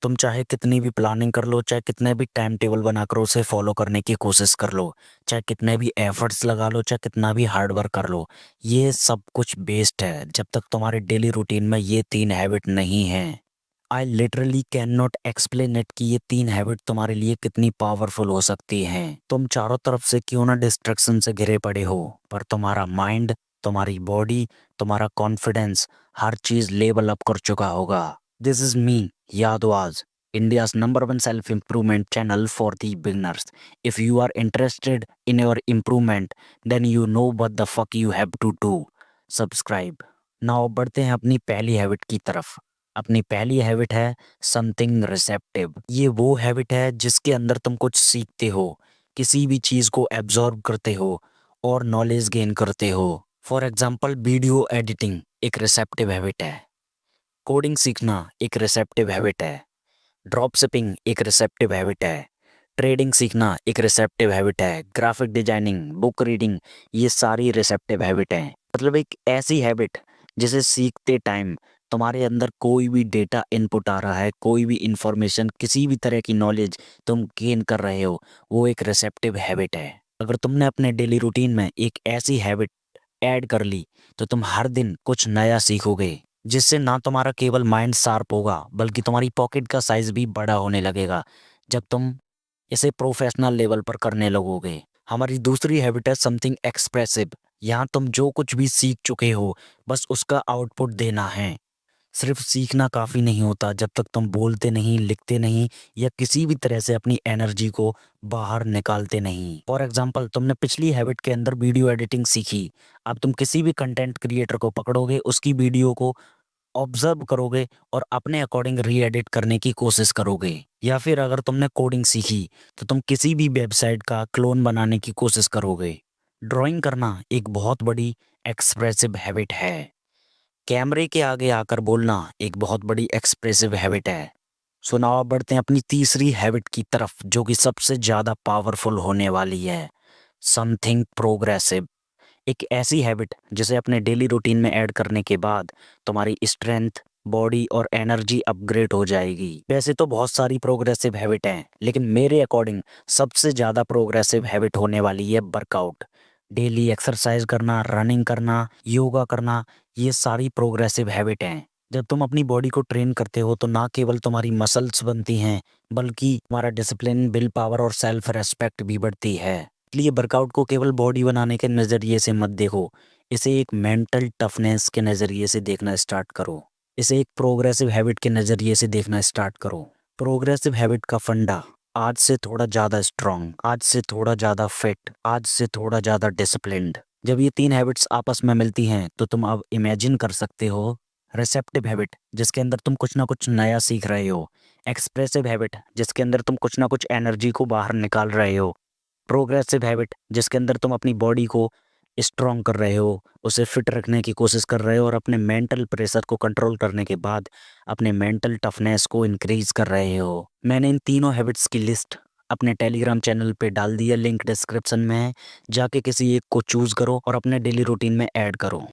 तुम चाहे कितनी भी प्लानिंग कर लो, चाहे कितने भी टाइम टेबल बनाकर उसे फॉलो करने की कोशिश कर लो, चाहे कितने भी एफर्ट्स लगा लो, चाहे कितना भी हार्ड वर्क कर लो, ये सब कुछ वेस्ट है जब तक तुम्हारे डेली रूटीन में ये 3 हैबिट नहीं हैं। I literally can not explain it कि ये 3 हैबिट तुम्हारे लिए कितनी पावरफुल हो सकती हैं। तुम चारों तरफ से क्यों ना डिस्ट्रक्शन से घिरे पड़े हो, पर तुम्हारा माइंड, तुम्हारी बॉडी, तुम्हारा कॉन्फिडेंस, हर चीज लेवल अप कर चुका होगा। This is me, Yadwaz, India's #1 self-improvement channel for the beginners. If you are interested in your improvement, then you know what the fuck you have to do. Subscribe. Now बढ़ते हैं अपनी पहली habit की तरफ। अपनी पहली हैबिट है something receptive. ये वो हैबिट है जिसके अंदर तुम कुछ सीखते हो, किसी भी चीज़ को एब्जॉर्ब करते हो और नॉलेज गेन करते हो। फॉर एग्जाम्पल, वीडियो एडिटिंग एक रिसेप्टिव हैबिट है, कोडिंग सीखना एक रिसेप्टिव हैबिट है, ड्रॉप शिपिंग एक रिसेप्टिव हैबिट है, ट्रेडिंग सीखना एक रिसेप्टिव हैबिट है, ग्राफिक डिजाइनिंग, बुक रीडिंग, ये सारी रिसेप्टिव हैबिट हैं। मतलब एक ऐसी हैबिट जिसे सीखते टाइम तुम्हारे अंदर कोई भी डेटा इनपुट आ रहा है, कोई भी इंफॉर्मेशन, किसी भी तरह की नॉलेज तुम गेन कर रहे हो, वो एक रिसेप्टिव हैबिट है। अगर तुमने अपने डेली रूटीन में एक ऐसी हैबिट ऐड कर ली तो तुम हर दिन कुछ नया सीखोगे, जिससे ना तुम्हारा केवल माइंड शार्प होगा बल्कि तुम्हारी पॉकेट का साइज भी बड़ा होने लगेगा जब तुम इसे प्रोफेशनल लेवल पर करने लगोगे। हमारी दूसरी हैबिट है समथिंग एक्सप्रेसिव। यहाँ तुम जो कुछ भी सीख चुके हो बस उसका आउटपुट देना है। सिर्फ सीखना काफ़ी नहीं होता जब तक तुम बोलते नहीं, लिखते नहीं या किसी भी तरह से अपनी एनर्जी को बाहर निकालते नहीं। फॉर एग्जाम्पल, तुमने पिछली हैबिट के अंदर वीडियो एडिटिंग सीखी। अब तुम किसी भी कंटेंट क्रिएटर को पकड़ोगे, उसकी वीडियो को ऑब्जर्व करोगे और अपने अकॉर्डिंग री एडिट करने की कोशिश करोगे। या फिर अगर तुमने कोडिंग सीखी तो तुम किसी भी वेबसाइट का क्लोन बनाने की कोशिश करोगे। ड्राइंग करना एक बहुत बड़ी एक्सप्रेसिव हैबिट है। कैमरे के आगे आकर बोलना एक बहुत बड़ी एक्सप्रेसिव हैबिट है। सो नाउ अब बढ़ते हैं अपनी तीसरी हैबिट की तरफ, जो कि सबसे ज़्यादा पावरफुल होने वाली है, समथिंग प्रोग्रेसिव। एक ऐसी हैबिट जिसे अपने डेली रूटीन में ऐड करने के बाद तुम्हारी स्ट्रेंथ, बॉडी और एनर्जी अपग्रेड हो जाएगी। वैसे तो बहुत सारी प्रोग्रेसिव हैबिट हैं, लेकिन मेरे अकॉर्डिंग सबसे ज़्यादा प्रोग्रेसिव हैबिट होने वाली है वर्कआउट। डेली एक्सरसाइज करना, रनिंग करना, योगा करना, ये सारी प्रोग्रेसिव हैबिट हैं। जब तुम अपनी बॉडी को ट्रेन करते हो तो ना केवल तुम्हारी मसल्स बनती हैं बल्कि तुम्हारा डिसिप्लिन, विल पावर और सेल्फ रेस्पेक्ट भी बढ़ती है। इसलिए वर्कआउट को केवल बॉडी बनाने के नज़रिए से मत देखो, इसे एक मेंटल टफनेस के नज़रिए से देखना स्टार्ट करो। इसे एक प्रोग्रेसिव हैबिट के नज़रिए से देखना स्टार्ट करो। प्रोग्रेसिव हैबिट का फंडा, आज से थोड़ा ज़्यादा स्ट्रांग, आज से थोड़ा ज़्यादा फिट, आज से थोड़ा ज़्यादा डिसिप्लिन्ड। जब ये 3 हैबिट्स आपस में मिलती हैं तो तुम अब इमेजिन कर सकते हो रिसेप्टिव हैबिट जिसके अंदर तुम कुछ ना कुछ नया सीख रहे हो, एक्सप्रेसिव हैबिट जिसके अंदर तुम कुछ ना कुछ एनर्जी को बाहर निकाल रहे हो, प्रोग्रेसिव हैबिट जिसके अंदर तुम अपनी बॉडी को स्ट्रॉन्ग कर रहे हो, उसे फिट रखने की कोशिश कर रहे हो और अपने मेंटल प्रेशर को कंट्रोल करने के बाद अपने मेंटल टफनेस को इंक्रीज कर रहे हो। मैंने इन तीनों हैबिट्स की लिस्ट अपने टेलीग्राम चैनल पे डाल दी है, लिंक डिस्क्रिप्शन में है। जाके किसी एक को चूज़ करो और अपने डेली रूटीन में ऐड करो।